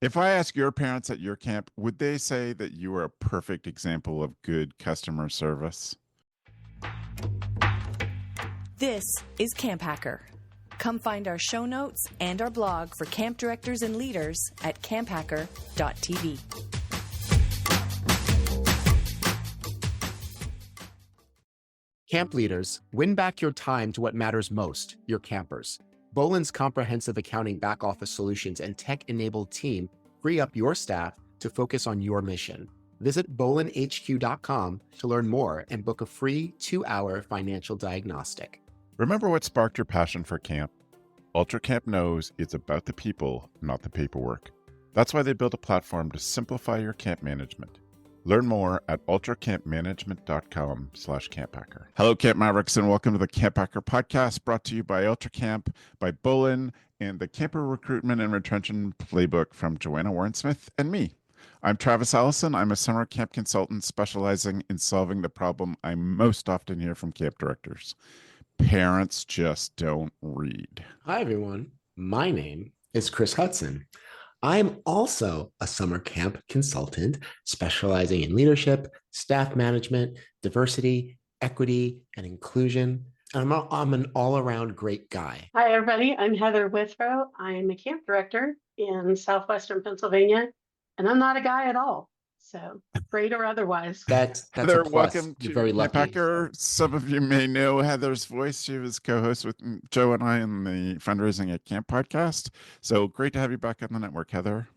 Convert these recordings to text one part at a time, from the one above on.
If I ask your parents at your camp, would they say that you are a perfect example of good customer service? This is CampHacker. Come find our show notes and our blog for camp directors and leaders at camphacker.tv. Camp leaders, win back your time to what matters most, your campers. Bolin's comprehensive accounting back office solutions and tech-enabled team free up your staff to focus on your mission. Visit bolinhq.com to learn more and book a free 2-hour financial diagnostic. Remember what sparked your passion for camp? Ultra Camp knows it's about the people, not the paperwork. That's why they built a platform to simplify your camp management. Learn more at ultracampmanagement.com/camphacker. Hello, Camp Mavericks, and welcome to the CampHacker Podcast, brought to you by Ultra Camp, by Bolin, and the Camper Recruitment and Retention Playbook from Joanna Warren-Smith and me. I'm Travis Allison. I'm a summer camp consultant specializing in solving the problem I most often hear from camp directors. Parents just don't read. Hi, everyone. My name is Chris Hudson. I'm also a summer camp consultant specializing in leadership, staff management, diversity, equity, and inclusion. I'm an all-around great guy. Hi, everybody. I'm Heather Withrow. I'm a camp director in Southwestern Pennsylvania, and I'm not a guy at all. So great or otherwise. That's Heather, a plus. welcome to You're very lucky. CampHacker. Some of you may know Heather's voice. She was co-host with Joe and I in the Fundraising at Camp podcast. So great to have you back on the network, Heather.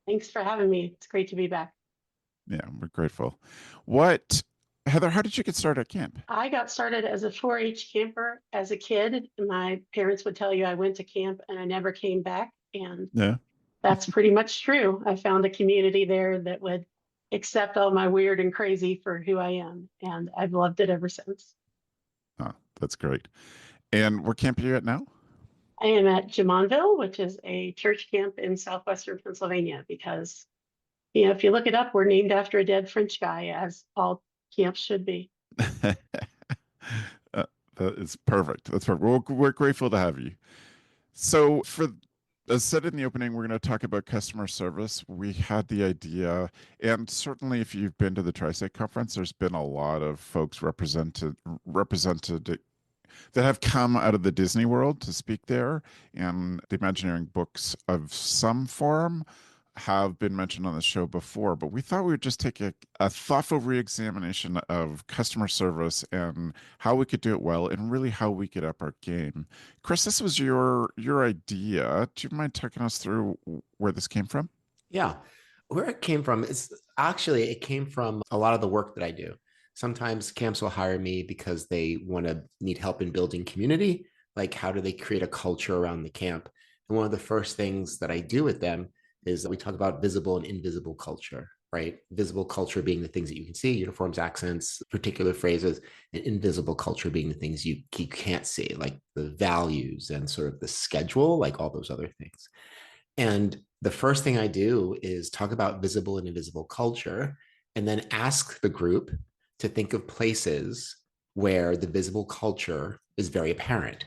Thanks for having me. It's great to be back. Yeah, we're grateful. Heather, how did you get started at camp? I got started as a 4-H camper as a kid. My parents would tell you I went to camp and I never came back. And that's pretty much true. I found a community there that would accept all my weird and crazy for who I am. And I've loved it ever since. Oh, that's great. And where camp are you at now? I am at Jamonville, which is a church camp in Southwestern Pennsylvania, because, if you look it up, we're named after a dead French guy, as all camps should be. That is perfect. That's perfect. We're grateful to have you. So as said in the opening, we're going to talk about customer service. We had the idea, and certainly if you've been to the Tri-State Conference, there's been a lot of folks represented that have come out of the Disney world to speak there, and the Imagineering books of some form have been mentioned on the show before, but we thought we would just take a thoughtful re-examination of customer service and how we could do it well and really how we could up our game. Chris, this was your idea. Do you mind taking us through where this came from? Yeah, where it came from is it came from a lot of the work that I do. Sometimes camps will hire me because they need help in building community. Like, how do they create a culture around the camp? And one of the first things that I do with them is that we talk about visible and invisible culture, right? Visible culture being the things that you can see, uniforms, accents, particular phrases, and invisible culture being the things you can't see, like the values and sort of the schedule, like all those other things. And the first thing I do is talk about visible and invisible culture, and then ask the group to think of places where the visible culture is very apparent.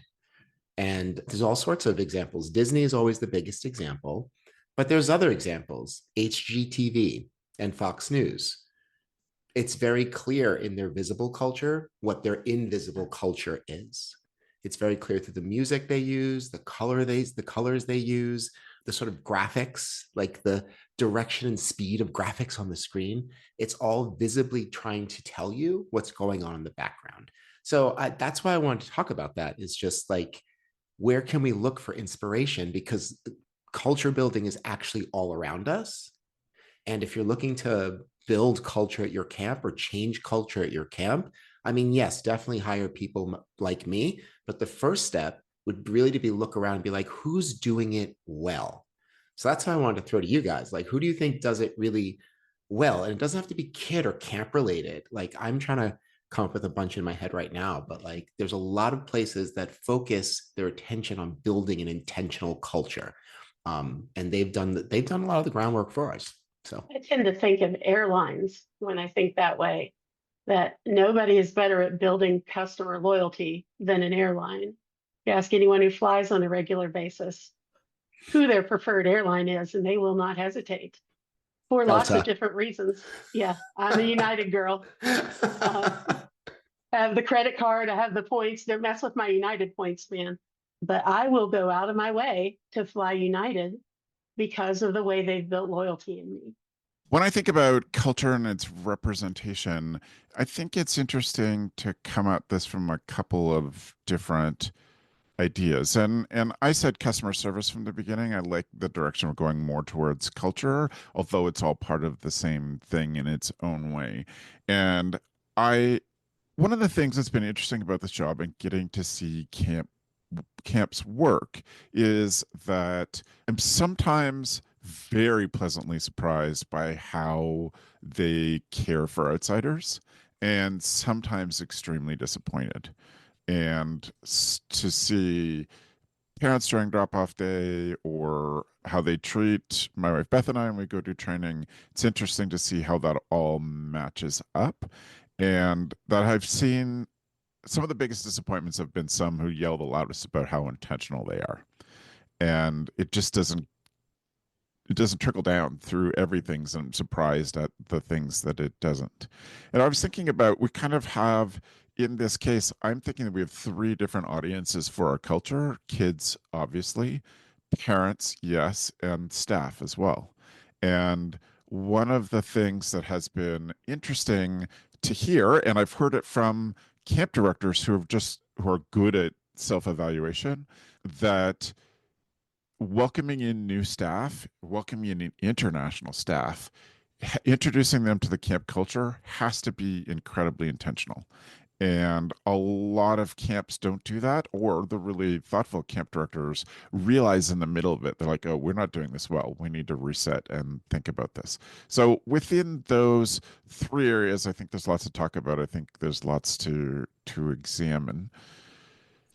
And there's all sorts of examples. Disney is always the biggest example. But there's other examples, HGTV and Fox News. It's very clear in their visible culture what their invisible culture is. It's very clear through the music they use, the colors they use, the sort of graphics, like the direction and speed of graphics on the screen. It's all visibly trying to tell you what's going on in the background. So that's why I wanted to talk about that, is just like, where can we look for inspiration? Because culture building is actually all around us. And if you're looking to build culture at your camp or change culture at your camp, I mean, yes, definitely hire people like me. But the first step would really to be look around and be like, who's doing it well? So that's what I wanted to throw to you guys. Like, who do you think does it really well? And it doesn't have to be kid or camp related. Like, I'm trying to come up with a bunch in my head right now, but like, there's a lot of places that focus their attention on building an intentional culture. And they've done a lot of the groundwork for us. So I tend to think of airlines when I think that way, that nobody is better at building customer loyalty than an airline. You ask anyone who flies on a regular basis, who their preferred airline is, and they will not hesitate for lots of different reasons. Yeah, I'm a United girl. I have the credit card, I have the points. Don't mess with my United points, man. But I will go out of my way to fly United because of the way they've built loyalty in me. When I think about culture and its representation, I think it's interesting to come at this from a couple of different ideas. And I said customer service from the beginning. I like the direction we're going more towards culture, although it's all part of the same thing in its own way. And I one of the things that's been interesting about this job and getting to see camp's work is that I'm sometimes very pleasantly surprised by how they care for outsiders and sometimes extremely disappointed. And to see parents during drop off day or how they treat my wife Beth and I when we go do training, it's interesting to see how that all matches up. And that I've seen some of the biggest disappointments have been some who yell the loudest about how intentional they are. And it just doesn't trickle down through everything. So I'm surprised at the things that it doesn't. And I was thinking about, we kind of have, in this case, I'm thinking that we have three different audiences for our culture: kids, obviously, parents, yes, and staff as well. And one of the things that has been interesting to hear, and I've heard it from camp directors who are good at self-evaluation, that welcoming in new staff, welcoming in international staff, introducing them to the camp culture has to be incredibly intentional. And a lot of camps don't do that, or the really thoughtful camp directors realize in the middle of it, they're like, oh, we're not doing this well. We need to reset and think about this. So within those three areas, I think there's lots to talk about. I think there's lots to examine.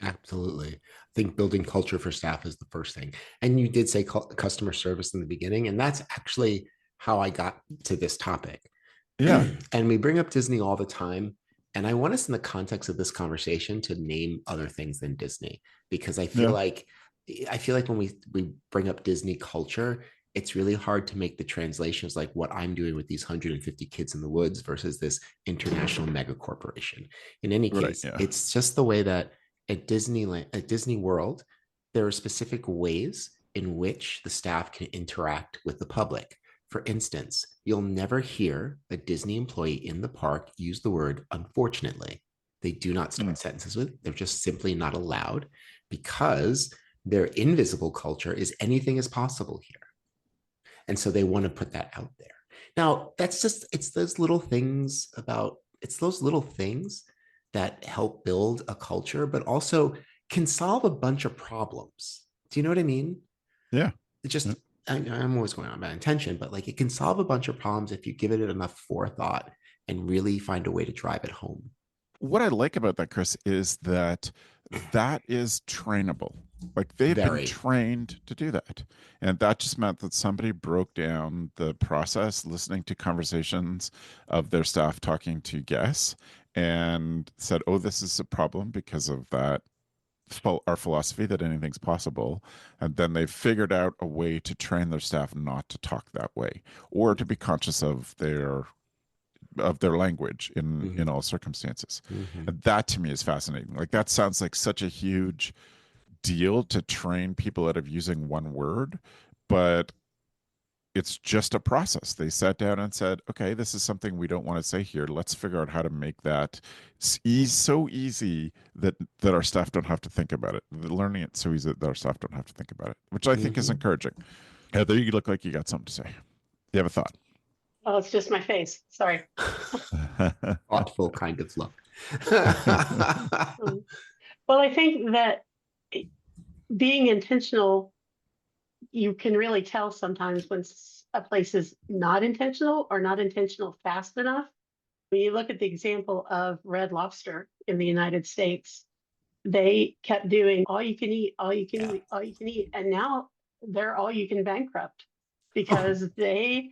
Absolutely. I think building culture for staff is the first thing. And you did say customer service in the beginning, and that's actually how I got to this topic. Yeah. And we bring up Disney all the time. And I want us in the context of this conversation to name other things than Disney, because I feel like when we bring up Disney culture, it's really hard to make the translations, like what I'm doing with these 150 kids in the woods versus this international mega corporation. In any case, it's just the way that at Disney World, there are specific ways in which the staff can interact with the public. For instance, you'll never hear a Disney employee in the park use the word unfortunately. They do not start sentences with it. They're just simply not allowed, because their invisible culture is anything is possible here. And so they want to put that out there. Now, it's those little things that help build a culture, but also can solve a bunch of problems. Do you know what I mean? Yeah. I'm always going on about intention, but like, it can solve a bunch of problems if you give it enough forethought and really find a way to drive it home. What I like about that, Chris, is that is trainable. Like, they've been trained to do that. And that just meant that somebody broke down the process, listening to conversations of their staff talking to guests, and said, oh, this is a problem because of that, our philosophy that anything's possible. And then they figured out a way to train their staff not to talk that way, or to be conscious of their language in all circumstances. And that to me is fascinating. Like, that sounds like such a huge deal to train people out of using one word, but it's just a process. They sat down and said, okay, this is something we don't want to say here. Let's figure out how to make that so easy that our staff don't have to think about it. Learning it so easy that our staff don't have to think about it, which I think is encouraging. Heather, you look like you got something to say. You have a thought? Oh, it's just my face. Sorry. Thoughtful kind of look. Well, I think that being intentional, you can really tell sometimes when a place is not intentional or not intentional fast enough. When you look at the example of Red Lobster in the United States, they kept doing all you can eat, all you can eat, all you can eat. And now they're all you can bankrupt, because they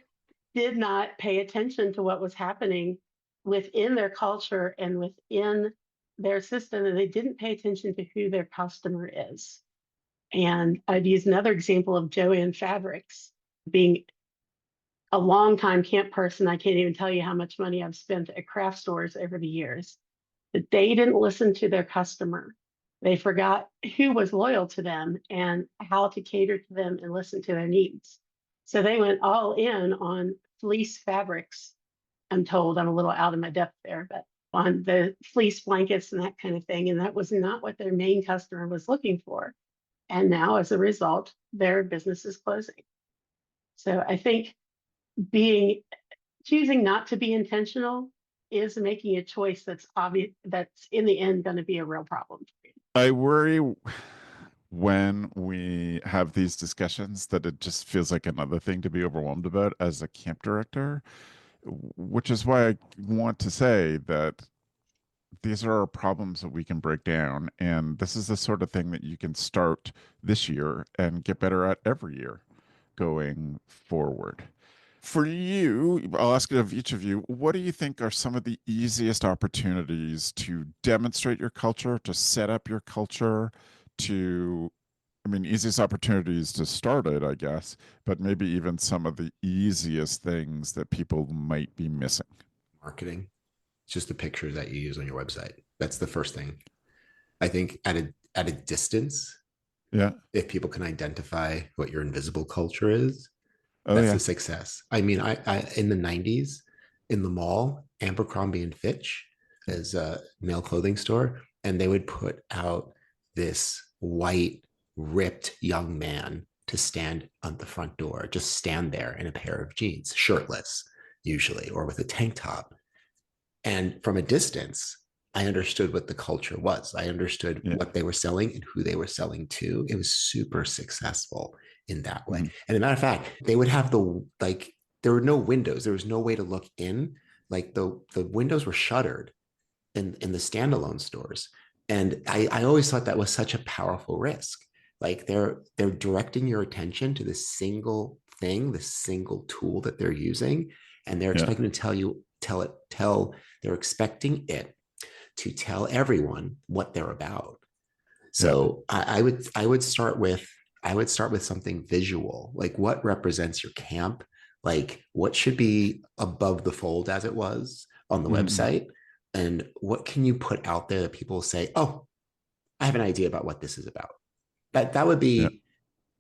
did not pay attention to what was happening within their culture and within their system. And they didn't pay attention to who their customer is. And I'd use another example of Joann Fabrics. Being a longtime camp person, I can't even tell you how much money I've spent at craft stores over the years. But they didn't listen to their customer. They forgot who was loyal to them and how to cater to them and listen to their needs. So they went all in on fleece fabrics. I'm told I'm a little out of my depth there, but on the fleece blankets and that kind of thing. And that was not what their main customer was looking for. And now, as a result, their business is closing. So I think choosing not to be intentional is making a choice that's obvious, that's in the end going to be a real problem for you. I worry when we have these discussions that it just feels like another thing to be overwhelmed about as a camp director, which is why I want to say that these are problems that we can break down. And this is the sort of thing that you can start this year and get better at every year going forward. For you, I'll ask it of each of you, what do you think are some of the easiest opportunities to demonstrate your culture, to set up your culture, easiest opportunities to start it, I guess, but maybe even some of the easiest things that people might be missing? Marketing. It's just the pictures that you use on your website. That's the first thing. I think at a distance, if people can identify what your invisible culture is, that's a success. I mein, I in the 90s, in the mall, Abercrombie and Fitch is a male clothing store, and they would put out this white, ripped young man to stand on the front door, just stand there in a pair of jeans, shirtless, usually, or with a tank top. And from a distance, I understood what the culture was. I understood what they were selling and who they were selling to. It was super successful in that way. And as a matter of fact, they would have there were no windows. There was no way to look in. Like the windows were shuttered in the standalone stores. And I always thought that was such a powerful risk. Like they're directing your attention to the single thing, the single tool that they're using. And they're expecting to they're expecting it to tell everyone what they're about. So I would start with something visual, like what represents your camp, like what should be above the fold as it was on the website, and what can you put out there that people say, oh, I have an idea about what this is about. That would be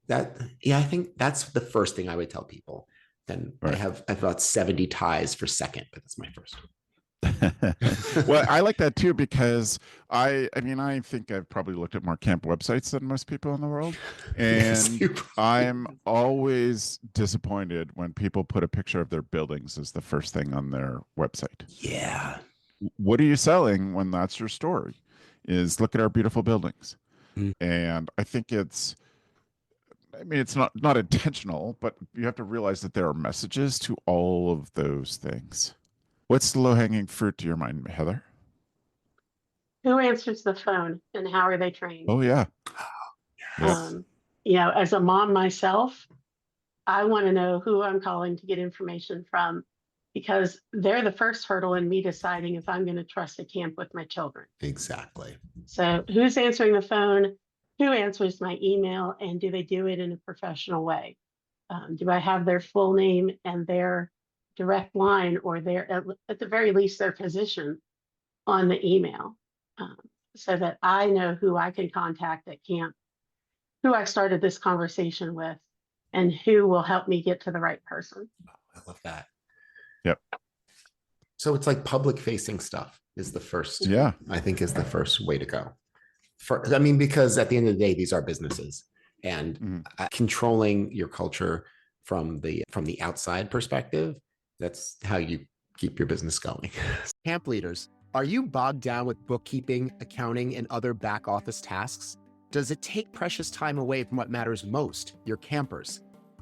that. Yeah, I think that's the first thing I would tell people. Then I have about 70 ties for second, but that's my first one. Well, I like that too, because I think I've probably looked at more camp websites than most people in the world. And I'm always disappointed when people put a picture of their buildings as the first thing on their website. Yeah. What are you selling when that's your story? Is look at our beautiful buildings. And I think it's not intentional, but you have to realize that there are messages to all of those things. What's the low-hanging fruit to your mind, Heather? Who answers the phone and how are they trained? Oh, yeah. As a mom myself, I want to know who I'm calling to get information from, because they're the first hurdle in me deciding if I'm going to trust a camp with my children. Exactly. So who's answering the phone? Who answers my email? And do they do it in a professional way? Do I have their full name and their direct line, or their, at the very least, their position on the email, so that I know who I can contact at camp, who I started this conversation with, and who will help me get to the right person. I love that. Yep. So it's like public facing stuff is the first, I think is the first way to go. Because at the end of the day, these are businesses, and controlling your culture from the outside perspective, that's how you keep your business going. Camp leaders, are you bogged down with bookkeeping, accounting, and other back office tasks? Does it take precious time away from what matters most, your campers?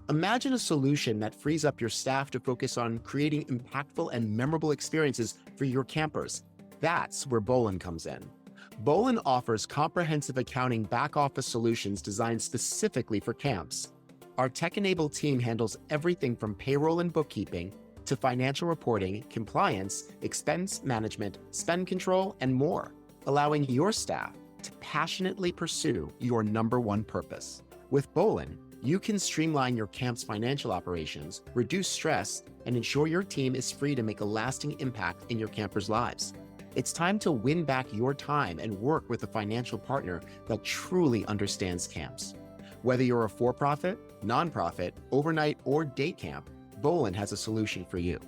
Imagine a solution that frees up your staff to focus on creating impactful and memorable experiences for your campers. That's where Bolin comes in. Bolin offers comprehensive accounting back office solutions designed specifically for camps. Our tech-enabled team handles everything from payroll and bookkeeping to financial reporting, compliance, expense management, spend control, and more, allowing your staff to passionately pursue your number one purpose. With Bolin, you can streamline your camp's financial operations, reduce stress, and ensure your team is free to make a lasting impact in your campers' lives. It's time to win back your time and work with a financial partner that truly understands camps. Whether you're a for-profit, nonprofit, overnight, or day camp, Bolin has a solution for you.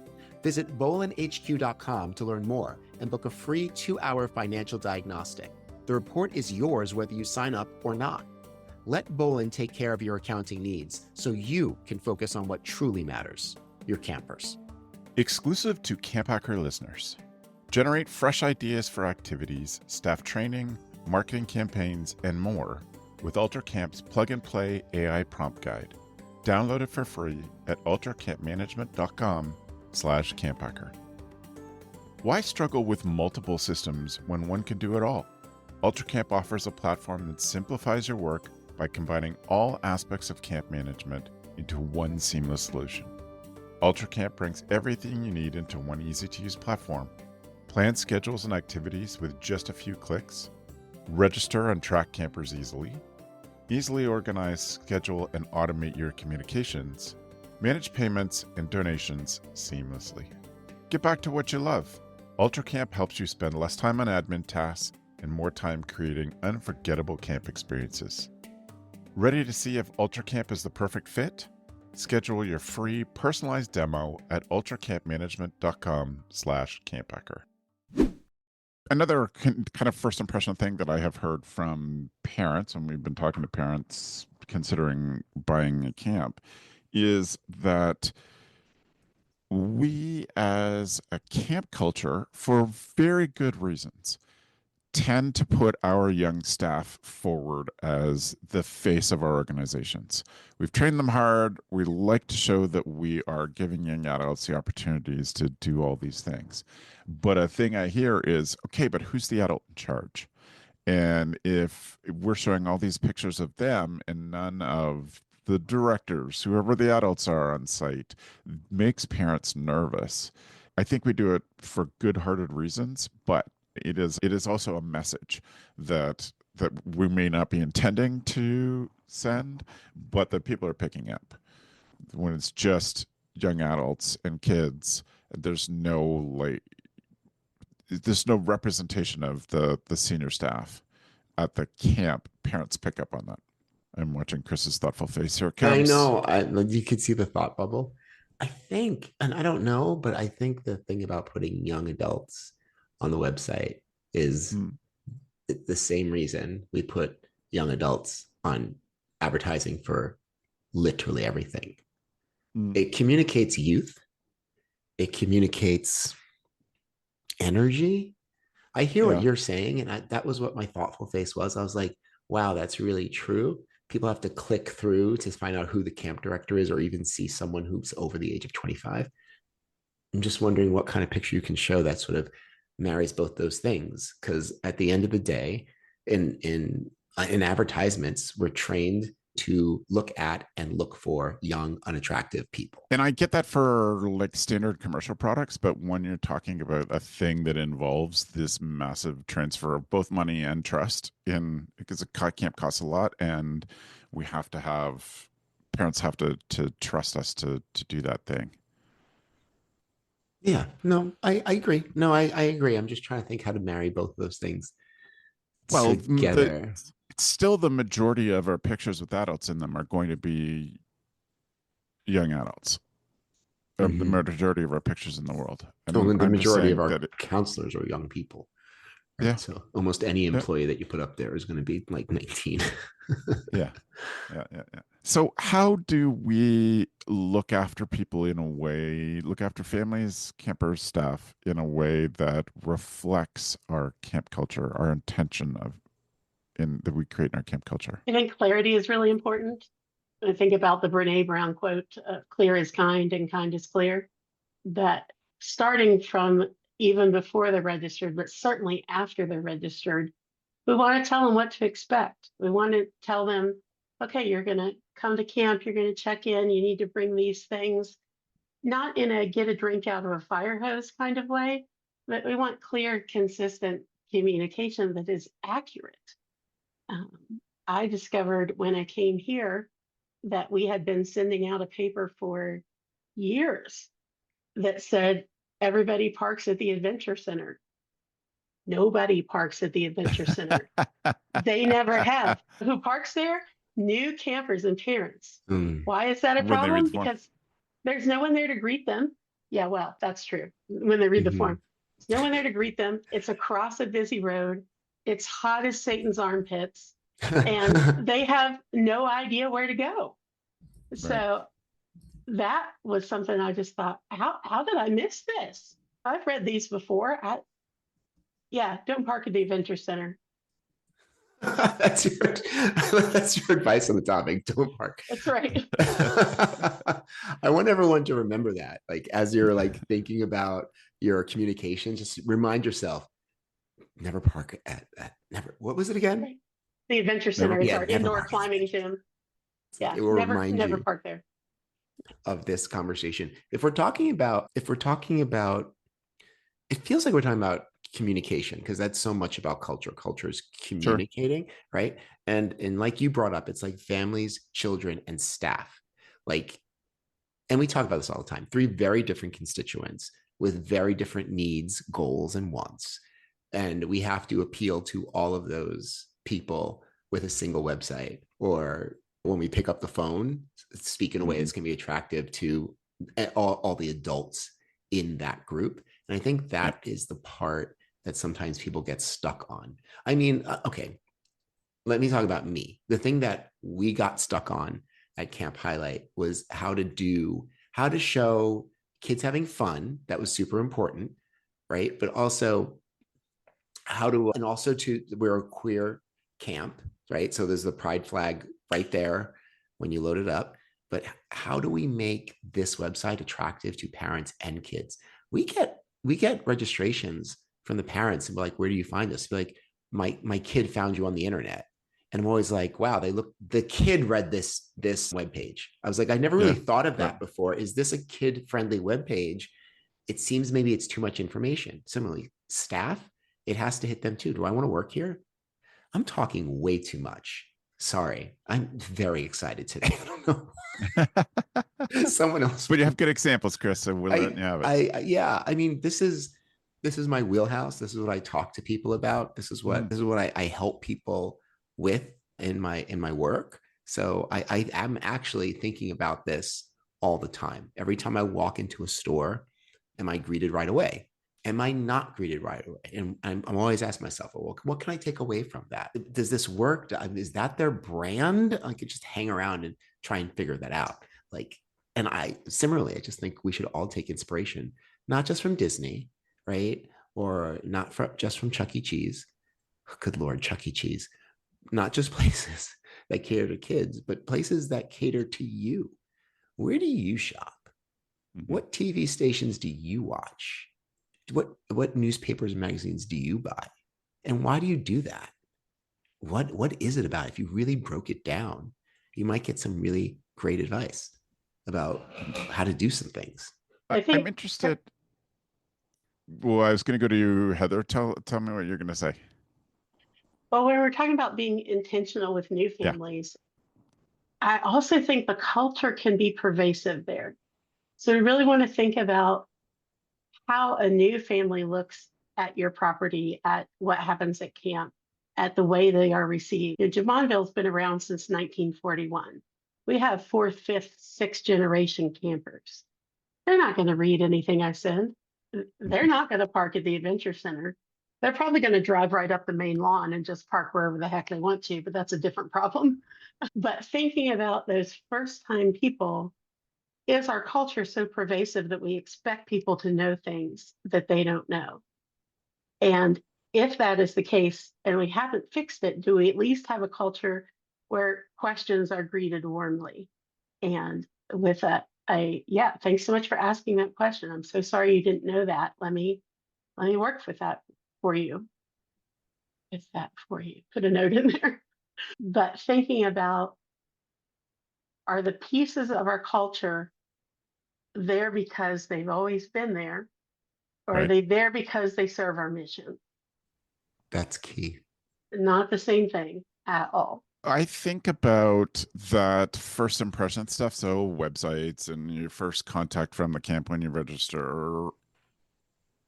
Visit bolinhq.com to learn more and book a free 2-hour financial diagnostic. The report is yours whether you sign up or not. Let Bolin take care of your accounting needs so you can focus on what truly matters, your campers. Exclusive to CampHacker listeners. Generate fresh ideas for activities, staff training, marketing campaigns, and more with UltraCamp's plug-and-play AI prompt guide. Download it for free at ultracampmanagement.com/camphacker. Why struggle with multiple systems when one can do it all? UltraCamp offers a platform that simplifies your work by combining all aspects of camp management into one seamless solution. UltraCamp brings everything you need into one easy-to-use platform. Plan schedules and activities with just a few clicks. Register and track campers easily organize, schedule, and automate your communications. Manage payments and donations seamlessly. Get back to what you love. UltraCamp helps you spend less time on admin tasks and more time creating unforgettable camp experiences. Ready to see if UltraCamp is the perfect fit? Schedule your free personalized demo at ultracampmanagement.com/camphacker. Another kind of first impression thing that I have heard from parents, and we've been talking to parents considering buying a camp, is that we as a camp culture, for very good reasons, tend to put our young staff forward as the face of our organizations. We've trained them hard. We like to show that we are giving young adults the opportunities to do all these things. But a thing I hear is, okay, but who's the adult in charge? And if we're showing all these pictures of them and none of the directors, whoever the adults are on site, makes parents nervous. I think we do it for good-hearted reasons, but it is also a message that we may not be intending to send, but that people are picking up. When it's just young adults and kids, there's no representation of the senior staff at the camp. Parents pick up on that. I'm watching Chris's thoughtful face. Here it comes. I know. You could see the thought bubble. I think, and I don't know, but I think the thing about putting young adults on the website is the same reason we put young adults on advertising for literally everything. It communicates youth. It communicates energy. I hear what you're saying, and that was what my thoughtful face was. I was like, wow, that's really true. People have to click through to find out who the camp director is or even see someone who's over the age of 25. I'm just wondering what kind of picture you can show that sort of marries both those things, because at the end of the day, in advertisements, we're trained to look at and look for young, unattractive people. And I get that for like standard commercial products, but when you're talking about a thing that involves this massive transfer of both money and trust, because a camp costs a lot, and we have to have parents have to trust us to do that thing. Yeah, no, I agree. No, I agree. I'm just trying to think how to marry both of those things together. It's still the majority of our pictures with adults in them are going to be young adults. The majority of our pictures in the world. And the majority of our counselors are young people. Right? Yeah. So almost any employee that you put up there is going to be like 19. Yeah. So how do we look after people in a way, look after families, campers, staff in a way that reflects our camp culture, our intention that we create in our camp culture? I think clarity is really important. I think about the Brene Brown quote, clear is kind and kind is clear, that starting from even before they're registered, but certainly after they're registered, we want to tell them what to expect. We want to tell them, okay, you're going to come to camp, you're going to check in, you need to bring these things, not in a get a drink out of a fire hose kind of way, but we want clear, consistent communication that is accurate. I discovered when I came here that we had been sending out a paper for years that said everybody parks at the adventure center. Nobody parks at the adventure center. They never have. Who parks there? New campers and parents. Why is that a When they read problem? the form. Because there's no one there to greet them. Yeah, well, that's true. When they read the form, there's no one there to greet them. It's across a busy road. It's hot as Satan's armpits, and they have no idea where to go. Right. So that was something I just thought, how did I miss this? I've read these before. Don't park at the adventure center. That's your advice on the topic. Don't park. That's right. I want everyone to remember that. Like, as you're like thinking about your communication, just remind yourself, never park at never. What was it again? Right. The adventure center is our indoor climbing gym. Yeah, it will remind never you park there. Of this conversation. If we're talking about, it feels like we're talking about communication, because that's so much about culture. Culture is communicating, sure. Right? And like you brought up, it's like families, children, and staff. Like, and we talk about this all the time. 3 very different constituents with very different needs, goals, and wants. And we have to appeal to all of those people with a single website, or when we pick up the phone, speak in a way that's going to be attractive to all the adults in that group. And I think that is the part that sometimes people get stuck on. I mean, okay, let me talk about me. The thing that we got stuck on at Camp Highlight was how to show kids having fun. That was super important, right? But also we're a queer camp, right? So there's the pride flag right there when you load it up. But how do we make this website attractive to parents and kids? We get registrations from the parents and be like, where do you find this? Be like, my kid found you on the internet. And I'm always like, wow, the kid read this webpage. I was like, I never really thought of that before. Is this a kid-friendly webpage? It seems maybe it's too much information. Similarly, staff, it has to hit them too. Do I want to work here? I'm talking way too much. Sorry, I'm very excited today. I don't know. Someone else. But you have good examples, Chris, so we'll let you have it. I mean, this is my wheelhouse. This is what I talk to people about. This is what I help people with in my work. So I am actually thinking about this all the time. Every time I walk into a store, am I greeted right away? Am I not greeted right away? And I'm always asking myself, well, what can I take away from that? Does this work? Is that their brand? I could just hang around and try and figure that out. And I just think we should all take inspiration, not just from Disney, right? Or not just from Chuck E. Cheese. Good Lord, Chuck E. Cheese. Not just places that cater to kids, but places that cater to you. Where do you shop? Mm-hmm. What TV stations do you watch? What newspapers and magazines do you buy? And why do you do that? What is it about? If you really broke it down, you might get some really great advice about how to do some things. I'm interested. Well, I was going to go to you, Heather. Tell me what you're going to say. Well, when we're talking about being intentional with new families, I also think the culture can be pervasive there. So we really want to think about how a new family looks at your property, at what happens at camp, at the way they are received. Jamonville's been around since 1941. We have 4th, 5th, 6th generation campers. They're not going to read anything I send. They're not going to park at the adventure center. They're probably going to drive right up the main lawn and just park wherever the heck they want to, but that's a different problem. But thinking about those first-time people, is our culture so pervasive that we expect people to know things that they don't know? And if that is the case and we haven't fixed it, do we at least have a culture where questions are greeted warmly? And with thanks so much for asking that question. I'm so sorry you didn't know that. Let me work with that for you. It's that for you. Put a note in there. But thinking about, are the pieces of our culture there because they've always been there, or are they there because they serve our mission? That's key. Not the same thing. at all. I think about that first impression stuff. So websites and your first contact from the camp when you register.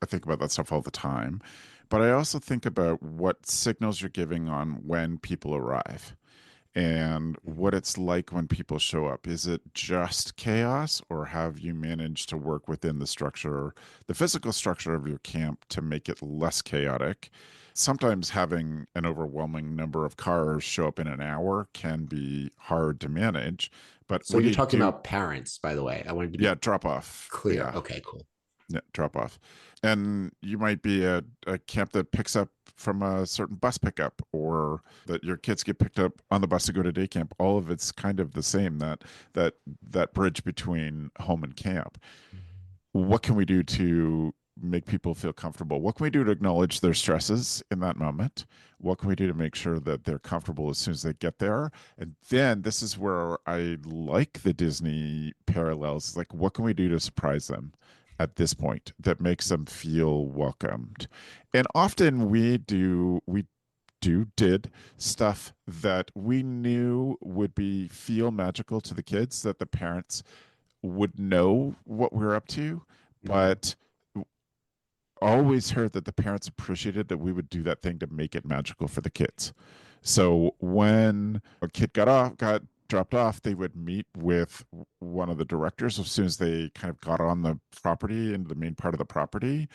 I think about that stuff all the time. But I also think about what signals you're giving on when people arrive and what it's like when people show up. Is it just chaos, or have you managed to work within the structure, the physical structure of your camp, to make it less chaotic? Sometimes having an overwhelming number of cars show up in an hour can be hard to manage. But So what do you're you talking do? about parents, by the way. I wanted to be Drop off. clear. Yeah. Okay, cool. Yeah, drop off. And you might be a camp that picks up from a certain bus pickup, or that your kids get picked up on the bus to go to day camp. All of it's kind of the same, that bridge between home and camp. What can we do to make people feel comfortable? What can we do to acknowledge their stresses in that moment? What can we do to make sure that they're comfortable as soon as they get there? And then this is where I like the Disney parallels. Like, what can we do to surprise them at this point that makes them feel welcomed? And often we did stuff that we knew would feel magical to the kids, that the parents would know what we're up to, but always heard that the parents appreciated that we would do that thing to make it magical for the kids. So when a kid got dropped off, they would meet with one of the directors as soon as they kind of got on the property, into the main part of the property,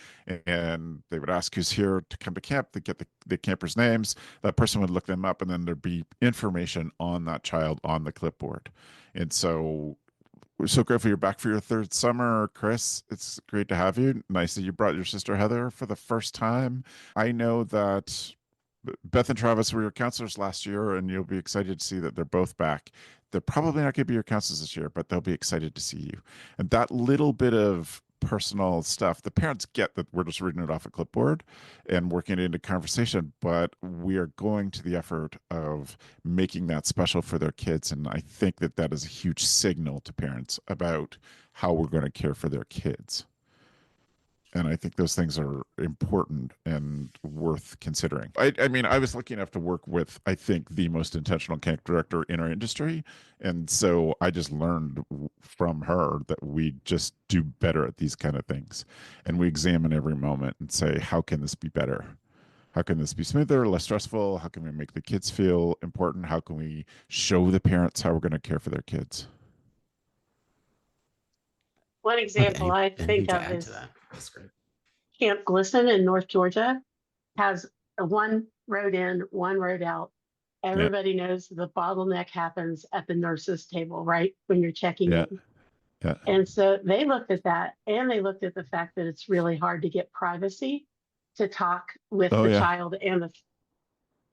and they would ask who's here to come to camp. They get the campers' names. That person would look them up, and then there'd be information on that child on the clipboard. And so we're so grateful you're back for your third summer, Chris. It's great to have you. Nice that you brought your sister Heather for the first time. I know that Beth and Travis were your counselors last year, and you'll be excited to see that they're both back. They're probably not going to be your counselors this year, but they'll be excited to see you. And that little bit of personal stuff, the parents get that we're just reading it off a clipboard and working it into conversation, but we are going to the effort of making that special for their kids. And I think that that is a huge signal to parents about how we're going to care for their kids. And I think those things are important and worth considering. I mean, I was lucky enough to work with, I think, the most intentional camp director in our industry. And so I just learned from her that we just do better at these kind of things. And we examine every moment and say, how can this be better? How can this be smoother, less stressful? How can we make the kids feel important? How can we show the parents how we're going to care for their kids? One example I think of is That's great. Camp Glisten in North Georgia has a one road in, one road out. Everybody knows the bottleneck happens at the nurse's table, right? When you're checking in. Yeah. And so they looked at that, and they looked at the fact that it's really hard to get privacy to talk with the child. And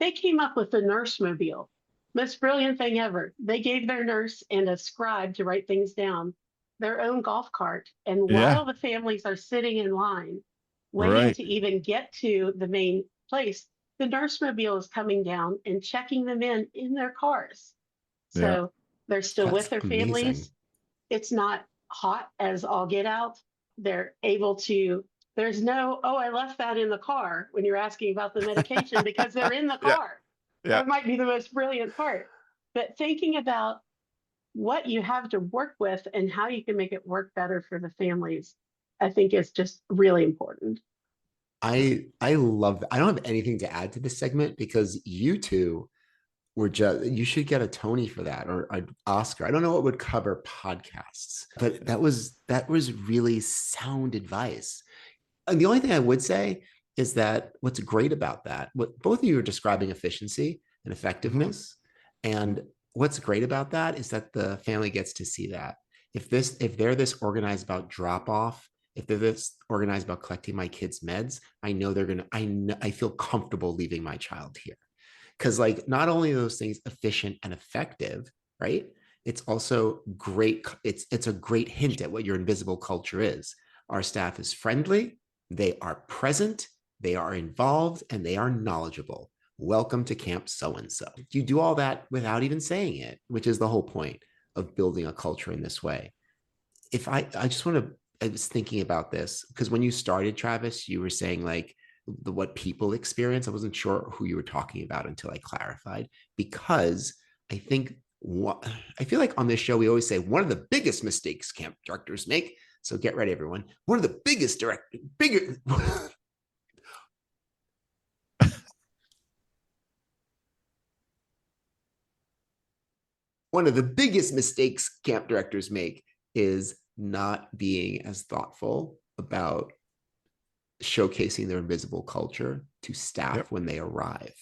they came up with the nurse mobile. Most brilliant thing ever. They gave their nurse and a scribe to write things down their own golf cart. And while the families are sitting in line, waiting to even get to the main place, the nurse mobile is coming down and checking them in their cars. So they're still with their families. It's not hot as all get out. They're able to, there's no, oh, I left that in the car when you're asking about the medication because they're in the car. That might be the most brilliant part. But thinking about what you have to work with and how you can make it work better for the families, I think is just really important. I love that. I don't have anything to add to this segment because you two were just, you should get a Tony for that or an Oscar. I don't know what would cover podcasts, but that was really sound advice. And the only thing I would say is that what's great about that, what both of you are describing efficiency and effectiveness. And what's great about that is that the family gets to see that. If they're this organized about drop off, if they're this organized about collecting my kids' meds, I know I feel comfortable leaving my child here. Because like not only are those things efficient and effective, right? It's also great. It's a great hint at what your invisible culture is. Our staff is friendly, they are present, they are involved, and they are knowledgeable. Welcome to Camp So-and-so. You do all that without even saying it, which is the whole point of building a culture in this way. I was thinking about this because when you started, Travis, you were saying like what people experience. I wasn't sure who you were talking about until I clarified, because I think I feel like on this show, we always say one of the biggest mistakes camp directors make. So get ready, everyone. One of the biggest one of the biggest mistakes camp directors make is not being as thoughtful about showcasing their invisible culture to staff when they arrive.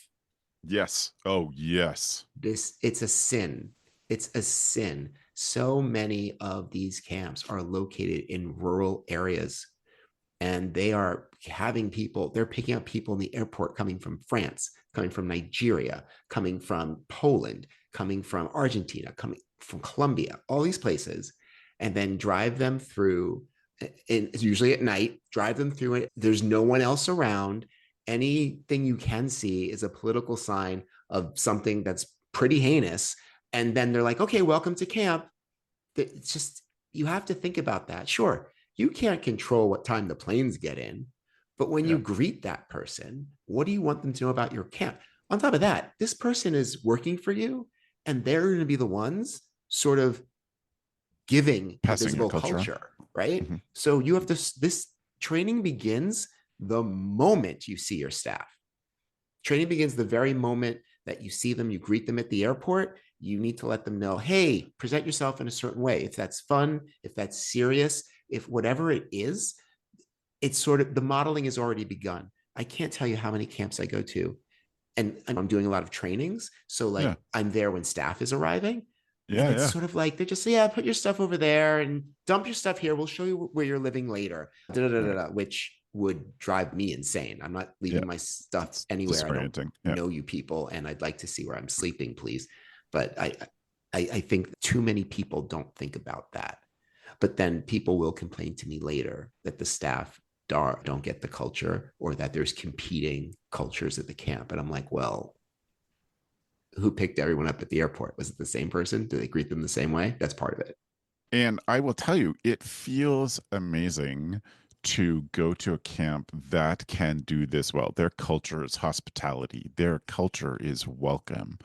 Yes. Oh, yes. It's a sin. It's a sin. So many of these camps are located in rural areas, and they are having people, they're picking up people in the airport coming from France, coming from Nigeria, coming from Poland, coming from Argentina, coming from Colombia, all these places, and then drive them through, and it's usually at night, drive them through it. There's no one else around. Anything you can see is a political sign of something that's pretty heinous. And then they're like, okay, welcome to camp. It's just, you have to think about that. Sure, you can't control what time the planes get in, but when you greet that person, what do you want them to know about your camp? On top of that, this person is working for you, and they're going to be the ones sort of giving visible culture, right? Mm-hmm. So you have this training begins the moment you see your staff. Training begins the very moment that you see them, you greet them at the airport. You need to let them know, hey, present yourself in a certain way. If that's fun, if that's serious, if whatever it is, it's sort of, the modeling has already begun. I can't tell you how many camps I go to, and I'm doing a lot of trainings. So like I'm there when staff is arriving. Yeah, it's sort of like, they're just, put your stuff over there and dump your stuff here. We'll show you where you're living later, which would drive me insane. I'm not leaving my stuff anywhere. I don't know you people, and I'd like to see where I'm sleeping, please. But I think too many people don't think about that. But then people will complain to me later that the staff don't get the culture, or that there's competing cultures at the camp. And I'm like, well, who picked everyone up at the airport? Was it the same person? Do they greet them the same way? That's part of it. And I will tell you, it feels amazing to go to a camp that can do this well. Their culture is hospitality. Their culture is welcome.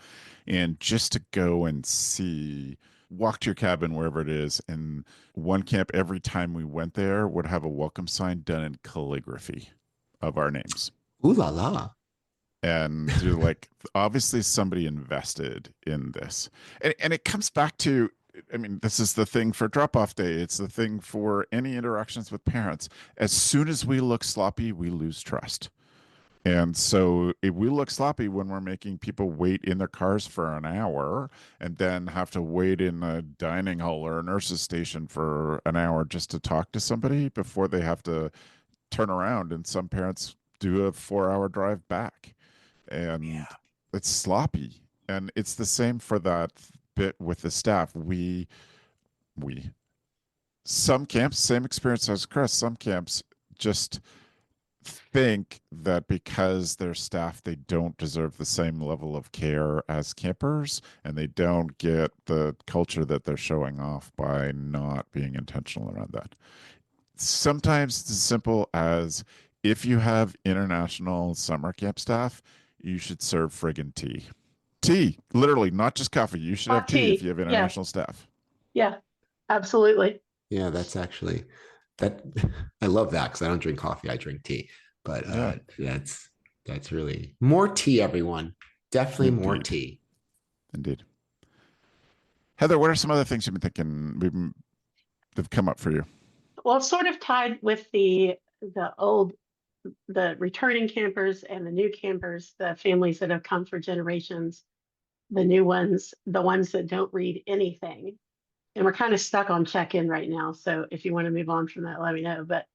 And just to go and walk to your cabin, wherever it is, and one camp, every time we went there, would have a welcome sign done in calligraphy of our names. Ooh la la. And you're like, obviously somebody invested in this. And it comes back to, I mean, this is the thing for drop-off day. It's the thing for any interactions with parents. As soon as we look sloppy, we lose trust. And so if we look sloppy when we're making people wait in their cars for an hour, and then have to wait in a dining hall or a nurse's station for an hour just to talk to somebody before they have to turn around, and some parents do a 4-hour drive back. And it's sloppy. And it's the same for that bit with the staff. Some camps, same experience as Chris, some camps just think that because they're staff, they don't deserve the same level of care as campers, and they don't get the culture that they're showing off by not being intentional around that. Sometimes it's as simple as, if you have international summer camp staff, you should serve friggin' tea. Tea, literally, not just coffee. You should have tea if you have international staff. Yeah, absolutely. Yeah, that's actually, that I love that, because I don't drink coffee, I drink tea. But that's really more tea, everyone. Definitely more tea. Indeed. Heather, what are some other things you've been thinking they've come up for you? Well, it's sort of tied with the returning campers and the new campers, the families that have come for generations, the new ones, the ones that don't read anything. And we're kind of stuck on check-in right now. So if you want to move on from that, let me know. But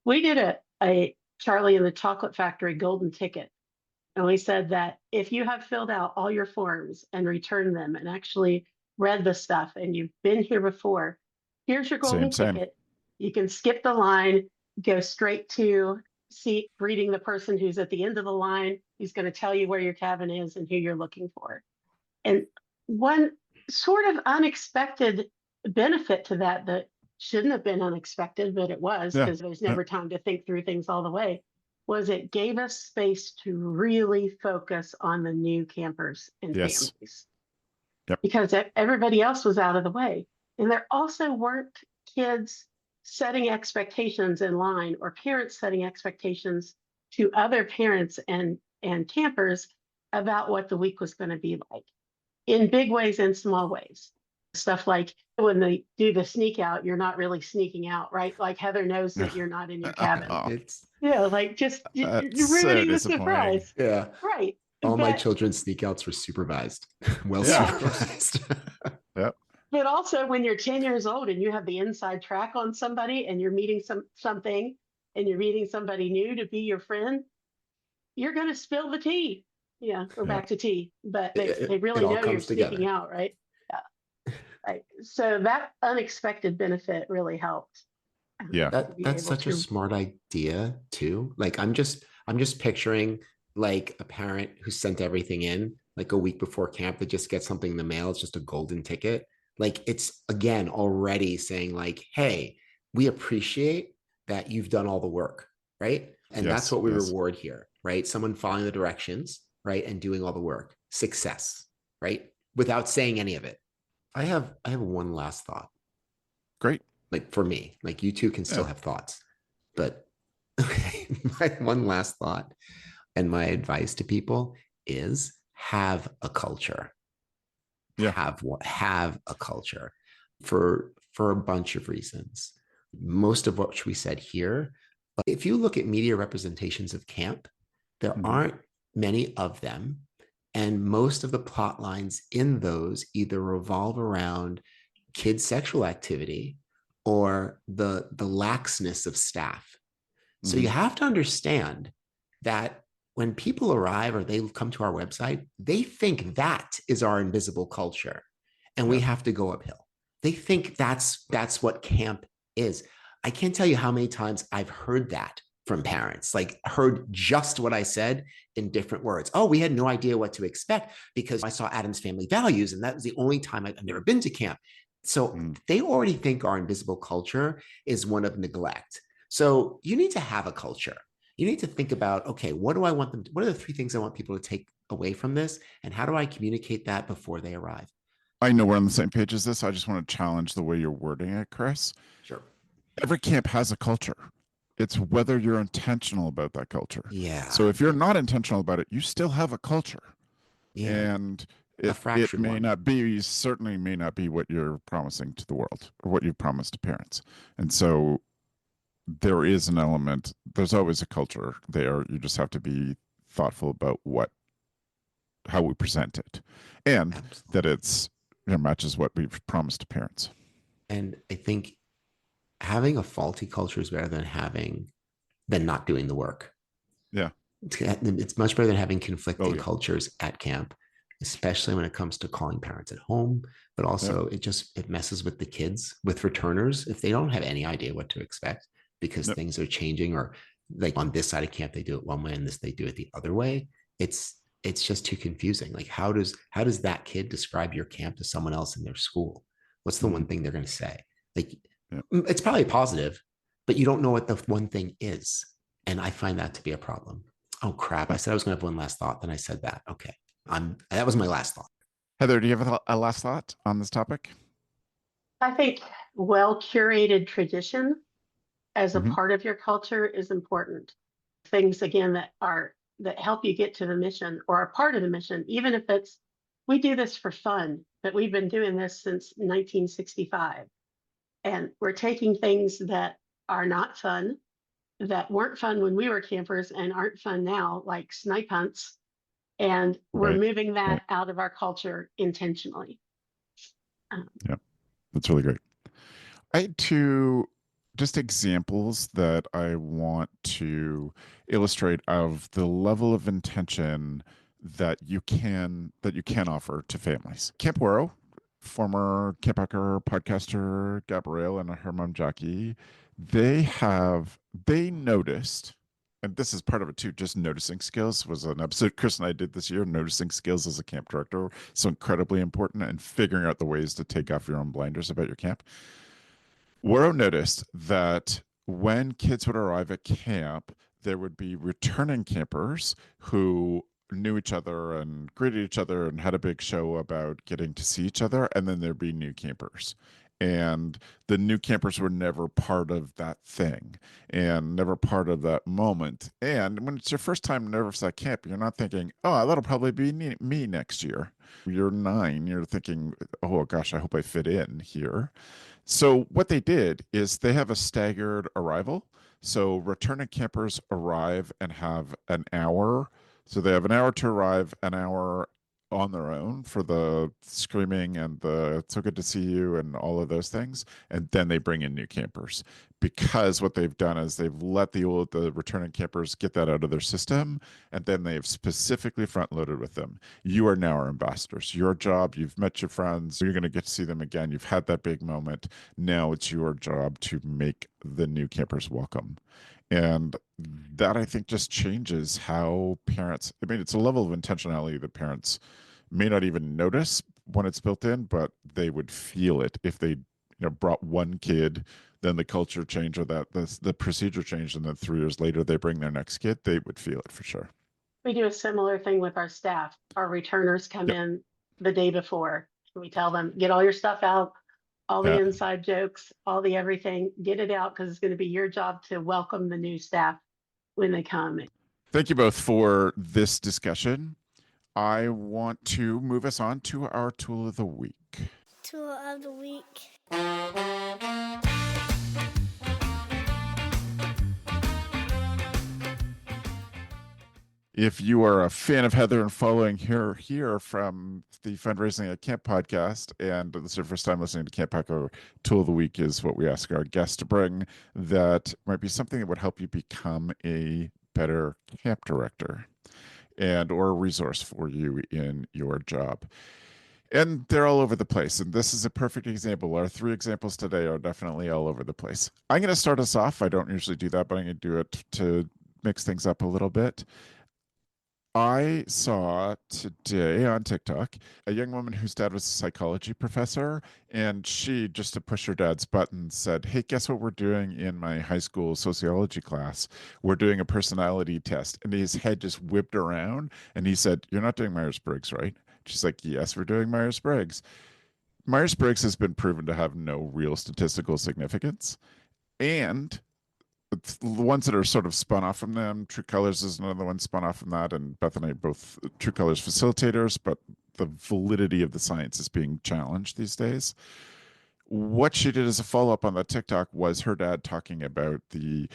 we did a Charlie and the Chocolate Factory golden ticket. And we said that if you have filled out all your forms and returned them and actually read the stuff, and you've been here before, here's your golden ticket. You can skip the line, go straight to greeting the person who's at the end of the line, who's going to tell you where your cabin is and who you're looking for. And one sort of unexpected benefit to that shouldn't have been unexpected, but it was, because there's never time to think through things all the way. was it gave us space to really focus on the new campers and families. Yep. Because everybody else was out of the way. And there also weren't kids setting expectations in line or parents setting expectations to other parents and campers about what the week was going to be like in big ways and small ways. Stuff like when they do the sneak out, you're not really sneaking out, right? Like Heather knows that you're not in your cabin. It's like just you're so ruining the surprise. Yeah. Right. All my children's sneak outs were supervised. Supervised. Yep. But also when you're 10 years old and you have the inside track on somebody and you're meeting something and you're meeting somebody new to be your friend, you're going to spill the tea. Yeah, we're back to tea. But they really know you're sneaking out, right? Yeah. Right. So that unexpected benefit really helped. Yeah. That's such a smart idea too. Like I'm just picturing like a parent who sent everything in like a week before camp that just gets something in the mail. It's just a golden ticket. Like it's again already saying like, hey, we appreciate that you've done all the work, right? And that's what we reward here, right? Someone following the directions, right? And doing all the work. Success, right? Without saying any of it. I have one last thought. Great. Like for me, like you two can still have thoughts, but okay, my one last thought and my advice to people is have a culture. Yeah. Have a culture for a bunch of reasons. Most of what we said here, but if you look at media representations of camp, there aren't many of them. And most of the plot lines in those either revolve around kids' sexual activity or the laxness of staff. So you have to understand that when people arrive or they come to our website, they think that is our invisible culture and we have to go uphill. They think that's what camp is. I can't tell you how many times I've heard that from parents, like heard just what I said in different words. Oh, we had no idea what to expect because I saw Adam's Family Values and that was the only time I've never been to camp. So they already think our invisible culture is one of neglect. So you need to have a culture. You need to think about, okay, what do I want them to, what are the 3 things I want people to take away from this? And how do I communicate that before they arrive? I know we're on the same page as this. I just want to challenge the way you're wording it, Chris. Sure. Every camp has a culture. It's whether you're intentional about that culture. Yeah. So if you're not intentional about it, you still have a culture. Yeah. And it may not be, certainly may not be what you're promising to the world or what you've promised to parents. And so there is an element, there's always a culture there. You just have to be thoughtful about how we present it and that it's, matches what we've promised to parents. And I think having a faulty culture is better than not doing the work. Yeah. It's much better than having conflicting cultures at camp, especially when it comes to calling parents at home, but also it messes with the kids, with returners, if they don't have any idea what to expect because things are changing, or like on this side of camp, they do it one way and this, they do it the other way. It's just too confusing. Like how does that kid describe your camp to someone else in their school? What's the one thing they're going to say? Like, it's probably positive, but you don't know what the one thing is. And I find that to be a problem. Oh crap. I said I was going to have one last thought. Then I said that. Okay. That was my last thought. Heather, do you have a last thought on this topic? I think well-curated tradition as a part of your culture is important. Things again that help you get to the mission or are part of the mission, even if we do this for fun, but we've been doing this since 1965. And we're taking things that are not fun, that weren't fun when we were campers and aren't fun now, like snipe hunts, and we're moving that out of our culture intentionally. Yeah, that's really great. I had 2 just examples that I want to illustrate of the level of intention that you can offer to families. Camp Withrow, former CampHacker podcaster Gabrielle and her mom Jackie, they noticed, and this is part of it too, just noticing skills was an episode Chris and I did this year. Noticing skills as a camp director, so incredibly important, and figuring out the ways to take off your own blinders about your camp. Withrow noticed that when kids would arrive at camp, there would be returning campers who knew each other and greeted each other and had a big show about getting to see each other. And then there'd be new campers. And the new campers were never part of that thing and never part of that moment. And when it's your first time nervous at camp, you're not thinking, oh, that'll probably be me next year. You're 9, you're thinking, oh gosh, I hope I fit in here. So what they did is they have a staggered arrival. So returning campers arrive and have an hour. So they have an hour to arrive, an hour on their own for the screaming and the "it's so good to see you" and all of those things, and then they bring in new campers, because what they've done is they've let the returning campers get that out of their system, and then they've specifically front loaded with them. You are now our ambassadors. Your job, you've met your friends, you're going to get to see them again, you've had that big moment. Now it's your job to make the new campers welcome. And that, I think, just changes how parents, I mean, it's a level of intentionality that parents may not even notice when it's built in, but they would feel it if they brought one kid, then the culture changed, or that the procedure changed, and then 3 years later they bring their next kid. They would feel it for sure. We do a similar thing with our staff. Our returners come in the day before. We tell them, get all your stuff out, all the inside jokes, all the everything, get it out, because it's going to be your job to welcome the new staff when they come. Thank you both for this discussion. I want to move us on to our tool of the week. Tool of the week. If you are a fan of Heather and following her here from the Fundraising at Camp podcast, and this is your first time listening to CampHacker, tool of the week is what we ask our guests to bring that might be something that would help you become a better camp director and or a resource for you in your job. And they're all over the place. And this is a perfect example. Our 3 examples today are definitely all over the place. I'm going to start us off. I don't usually do that, but I'm going to do it to mix things up a little bit. I saw today on TikTok a young woman whose dad was a psychology professor, and she, just to push her dad's button, said, hey, guess what we're doing in my high school sociology class? We're doing a personality test. And his head just whipped around, and he said, you're not doing Myers-Briggs, right? She's like, yes, we're doing Myers-Briggs. Myers-Briggs has been proven to have no real statistical significance. And the ones that are sort of spun off from them, True Colors is another one spun off from that, and Beth and I are both True Colors facilitators, but the validity of the science is being challenged these days. What she did as a follow-up on that TikTok was her dad talking about the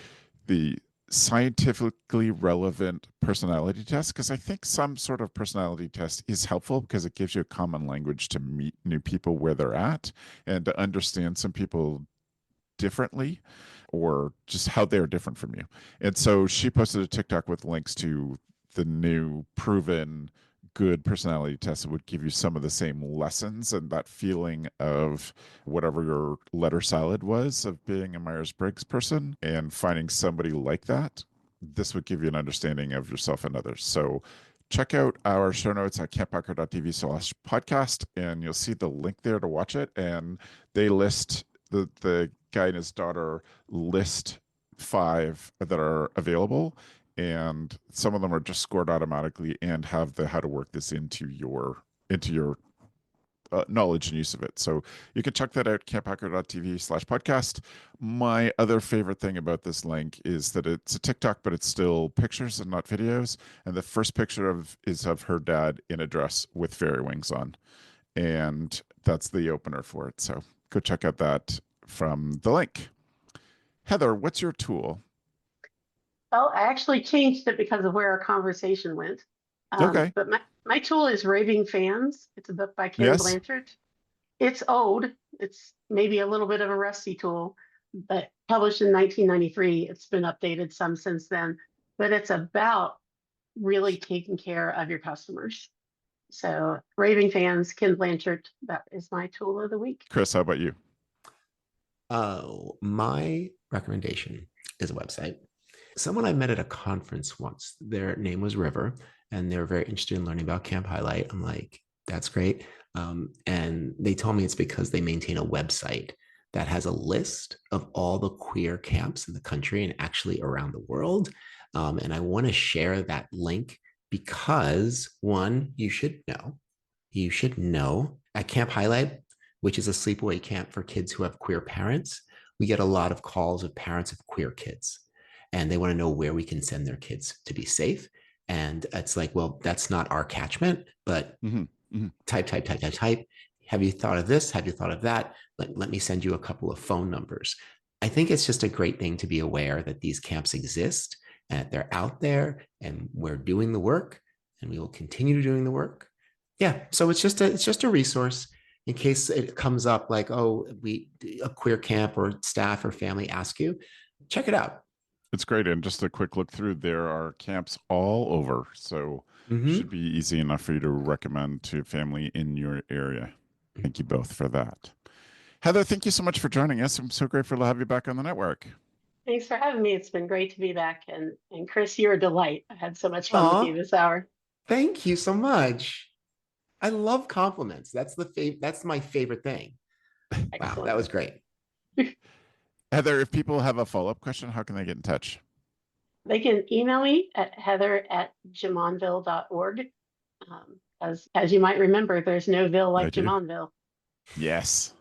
scientifically relevant personality test, because I think some sort of personality test is helpful because it gives you a common language to meet new people where they're at and to understand some people differently, or just how they're different from you. And so she posted a TikTok with links to the new proven good personality test that would give you some of the same lessons and that feeling of whatever your letter salad was of being a Myers-Briggs person and finding somebody like that. This would give you an understanding of yourself and others. So check out our show notes at camphacker.tv/podcast, and you'll see the link there to watch it. And they list the guy and his daughter list 5 that are available, and some of them are just scored automatically and have the how to work this into your knowledge and use of it. So you can check that out, camphacker.tv/podcast. My other favorite thing about this link is that it's a TikTok, but it's still pictures and not videos. And the first picture is of her dad in a dress with fairy wings on, and that's the opener for it. So go check out that from the link. Heather, what's your tool? Well, I actually changed it because of where our conversation went. Okay. But my tool is Raving Fans. It's a book by Ken Blanchard. It's old. It's maybe a little bit of a rusty tool, but published in 1993. It's been updated some since then, but it's about really taking care of your customers. So Raving Fans, Ken Blanchard, that is my tool of the week. Chris, how about you? My recommendation is a website. Someone I met at a conference once, their name was River, and they were very interested in learning about Camp Highlight. I'm like, that's great. And they told me it's because they maintain a website that has a list of all the queer camps in the country and actually around the world. And I want to share that link because, one, you should know at Camp Highlight, which is a sleepaway camp for kids who have queer parents, we get a lot of calls of parents of queer kids, and they want to know where we can send their kids to be safe. And it's like, well, that's not our catchment, but type. Have you thought of this? Have you thought of that? Let me send you a couple of phone numbers. I think it's just a great thing to be aware that these camps exist and they're out there, and we're doing the work, and we will continue doing the work. Yeah, so it's just a resource in case it comes up like, oh, a queer camp or staff or family ask you, check it out. It's great. And just a quick look through, there are camps all over. So it should be easy enough for you to recommend to family in your area. Thank you both for that. Heather, thank you so much for joining us. I'm so grateful to have you back on the network. Thanks for having me. It's been great to be back. And Chris, you're a delight. I had so much fun with you this hour. Thank you so much. I love compliments. That's my favorite thing. Excellent. Wow, that was great. Heather, if people have a follow-up question, how can they get in touch? They can email me at heather@jamonville.org. As you might remember, there's no ville like Jamonville. Yes.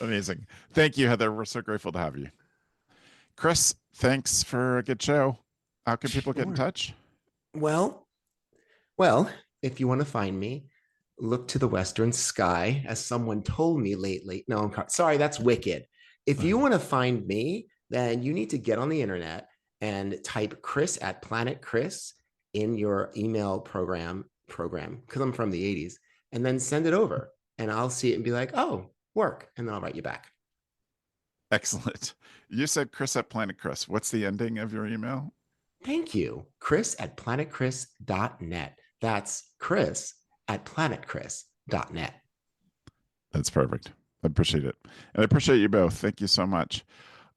Amazing. Thank you, Heather. We're so grateful to have you. Chris, thanks for a good show. How can people get in touch? Well, if you want to find me, look to the western sky, as someone told me lately. No, I'm sorry, that's wicked. If you want to find me, then you need to get on the internet and type Chris at Planet Chris in your email program, because I'm from the 80s, and then send it over. And I'll see it and be like, oh, work. And then I'll write you back. Excellent. You said Chris at Planet Chris. What's the ending of your email? Thank you. Chris at planetchris.net. That's Chris at planetchris.net. That's perfect. I appreciate it. And I appreciate you both. Thank you so much.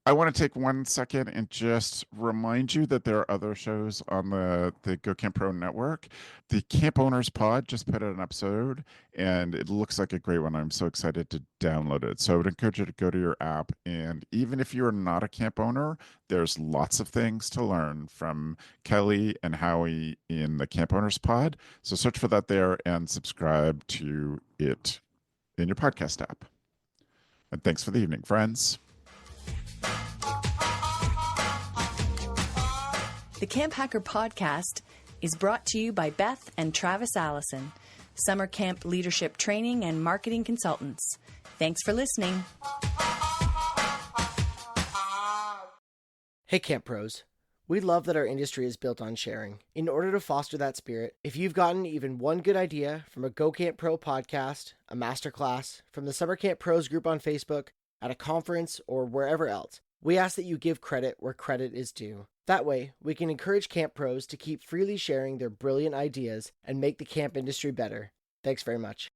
I want to take 1 second and just remind you that there are other shows on the Go Camp Pro network. The Camp Owners Pod just put out an episode, and it looks like a great one. I'm so excited to download it. So I would encourage you to go to your app, and even if you're not a camp owner, there's lots of things to learn from Kelly and Howie in the Camp Owners Pod. So search for that there and subscribe to it in your podcast app. And thanks for the evening, friends. The CampHacker Podcast is brought to you by Beth and Travis Allison, summer camp leadership training and marketing consultants. Thanks for listening. Hey, Camp Pros. We love that our industry is built on sharing. In order to foster that spirit, if you've gotten even one good idea from a Go Camp Pro podcast, a masterclass, from the Summer Camp Pros group on Facebook, at a conference, or wherever else, we ask that you give credit where credit is due. That way, we can encourage camp pros to keep freely sharing their brilliant ideas and make the camp industry better. Thanks very much.